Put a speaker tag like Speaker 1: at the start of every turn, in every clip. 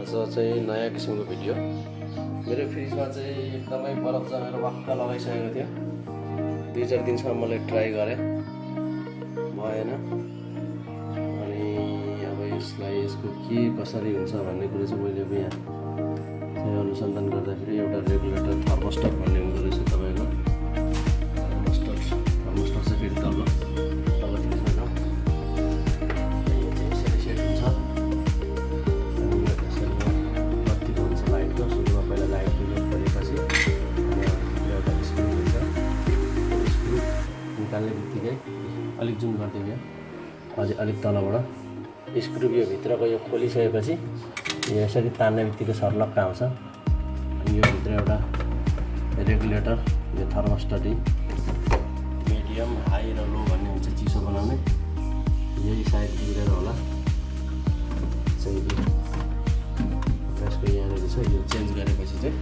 Speaker 1: आज चाहिँ नयाँ किसिमको भिडियो। मेरो फ्रिजमा चाहिँ एकदमै बरफ जमेर वाक्क लगाइसकेको थियो। 2-4 दिनसम्म मैले ट्राई गरेँ, भएन। अनि अब यसको के कसरी हुन्छ भन्ने कुरा चाहिँ मैले यहाँ चाहिँ अनुसन्धान गर्दाखेरि एउटा रेगुलेटर थर्मोस्टर भन्ने हुँदो रहेछ। तपाईँको थर्मोस्टर चाहिँ फेरि तल फ्रिजमा छ, यसरी सेट हुन्छ। निकाल्ने बित्तिकै अलिक जुम गरिदियो क्या, अझै अलिक तलबाट स्क्रु यो भित्रको यो खोलिसकेपछि यो यसरी तान्ने बित्तिकै सर्लक्क आउँछ। अनि यो भित्र एउटा रेगुलेटर, यो थर्मोस्टेट मिडियम, हाई र लो भन्ने हुन्छ चिसो बनाउने। यही साइड बिग्रेर होला चाहिँ यसको यहाँनिर छ। यो चेन्ज गरेपछि चाहिँ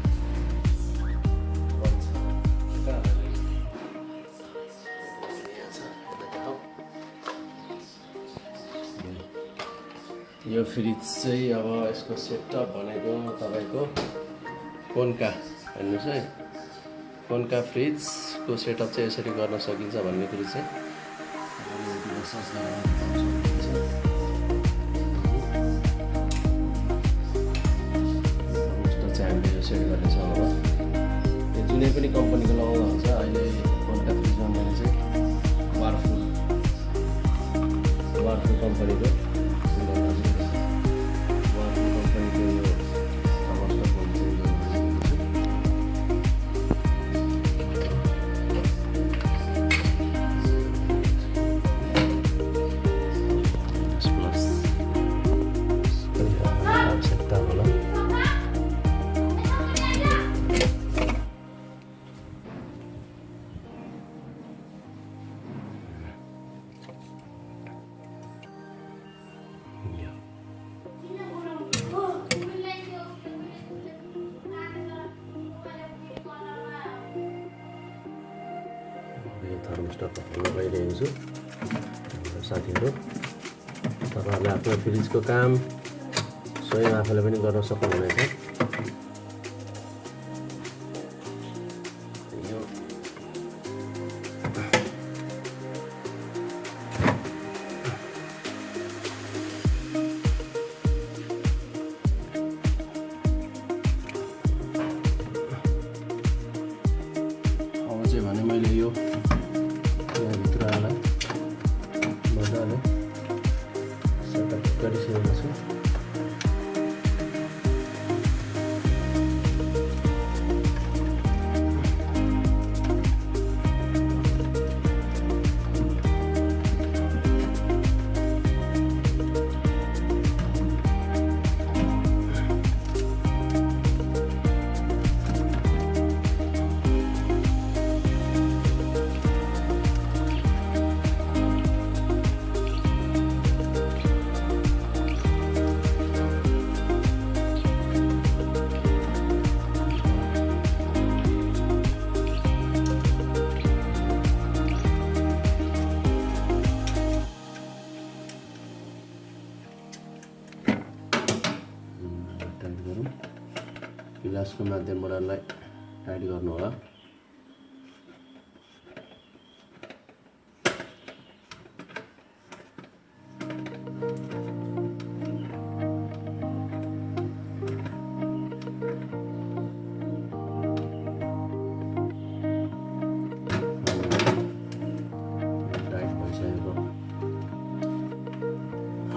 Speaker 1: यो फ्रिज चाहिँ अब यसको सेटअप भनेको तपाईँको कोन्का, हेर्नुहोस् है, कोन्का फ्रिजको सेटअप चाहिँ यसरी गर्न सकिन्छ भन्ने कुरो चाहिँ सर्च गरेर चाहिँ हामीले यो सेट गर्नेछौँ। अब यो जुनै पनि कम्पनीको लगाउँदा हुन्छ। अहिले कोन्का फ्रिजमा मैले चाहिँ वारफुल कम्पनीको थर्मोस्टेट लगाइरहेको छु साथीहरू। तपाईँहरूले आफ्नो फ्रिजको काम स्वयं आफूले पनि गर्न सक्नुहुनेछ। अब चाहिँ भने मैले यो भित्रलाई मजाले सेटअप गरिसकेको छु। गिलासको माध्यमबाट टाइट गर्नु होला। टाइट भइसकेको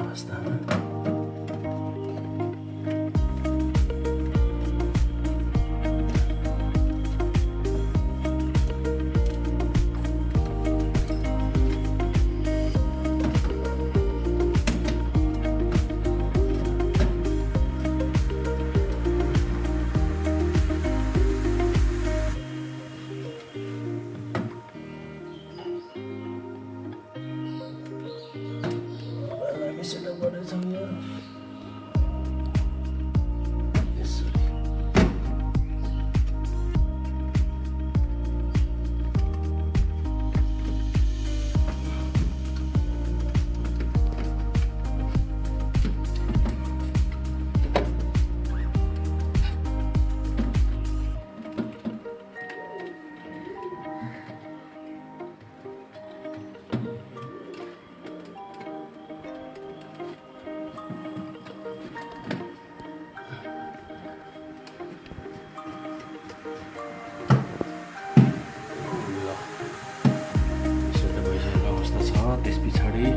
Speaker 1: अवस्थामा घडी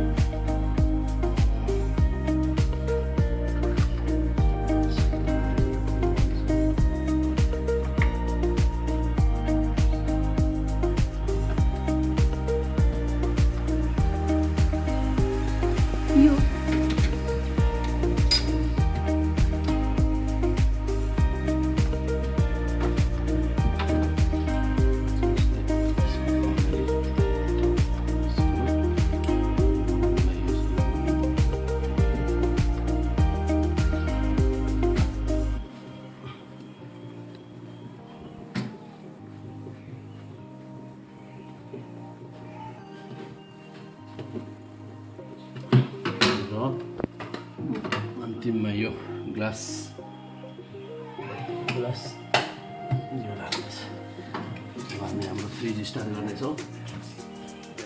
Speaker 1: अन्तिममा यो ग्लास यो लाग्दैछ। हामी हाम्रो फ्रिज स्टार्ट गर्नेछौँ।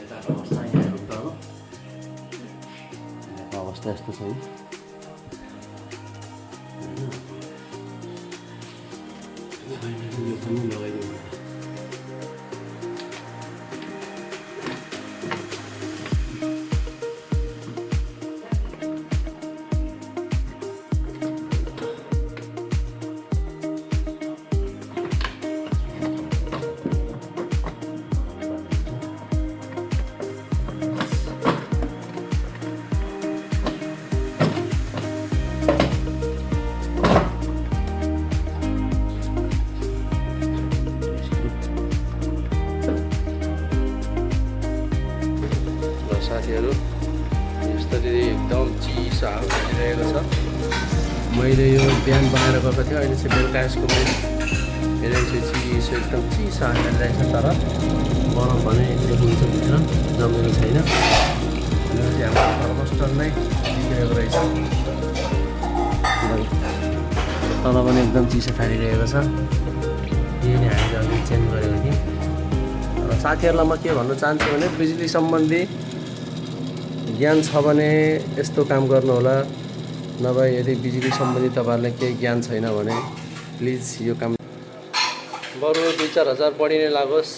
Speaker 1: यताको अवस्था यहाँ हेर्नु हो, यहाँको अवस्था यस्तो छ। यो पनि लगाइदिउँ। साथीहरू यसरी एकदम चिसो हावा चलिरहेको छ। मैले यो बिहान बनाएर गएको थिएँ, अहिले चाहिँ बेलुका यसको हेरेर चाहिँ चिसो एकदम चिसो हावा चलिरहेको छ। तर गरम भने त्यो हुन्छ भित्र जमेको छैन। यो चाहिँ हाम्रो थर्मोस्टर नै बिग्रेको रहेछ। तल पनि एकदम चिसो फालिरहेको छ। यही नै हामीले अघि चेन्ज गरेको थियौँ। र साथीहरूलाई म के भन्न चाहन्छु भने बिजुली सम्बन्धी ज्ञान छ भने यस्तो काम गर्नु होला। नभए यदि बिजुली सम्बन्धी तपाईहरुलाई केही ज्ञान छैन भने प्लिज यो काम बरु 2-4 हजार बढी नै लागोस्,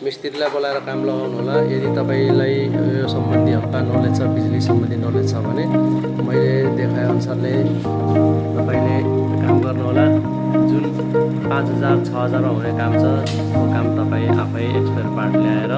Speaker 1: मिस्त्रीलाई बोलाएर काम लगाउनु होला। यदि तपाईलाई यो सम्बन्धी हल्का नलेज छ, बिजुली सम्बन्धी नलेज छ भने मैले देखाए अनुसारले तपाईले काम गर्नु होला। जुन 5000 6000 मा हुने काम छ, त्यो काम तपाई आफै एक्सपर्ट पार्ट ल्याएर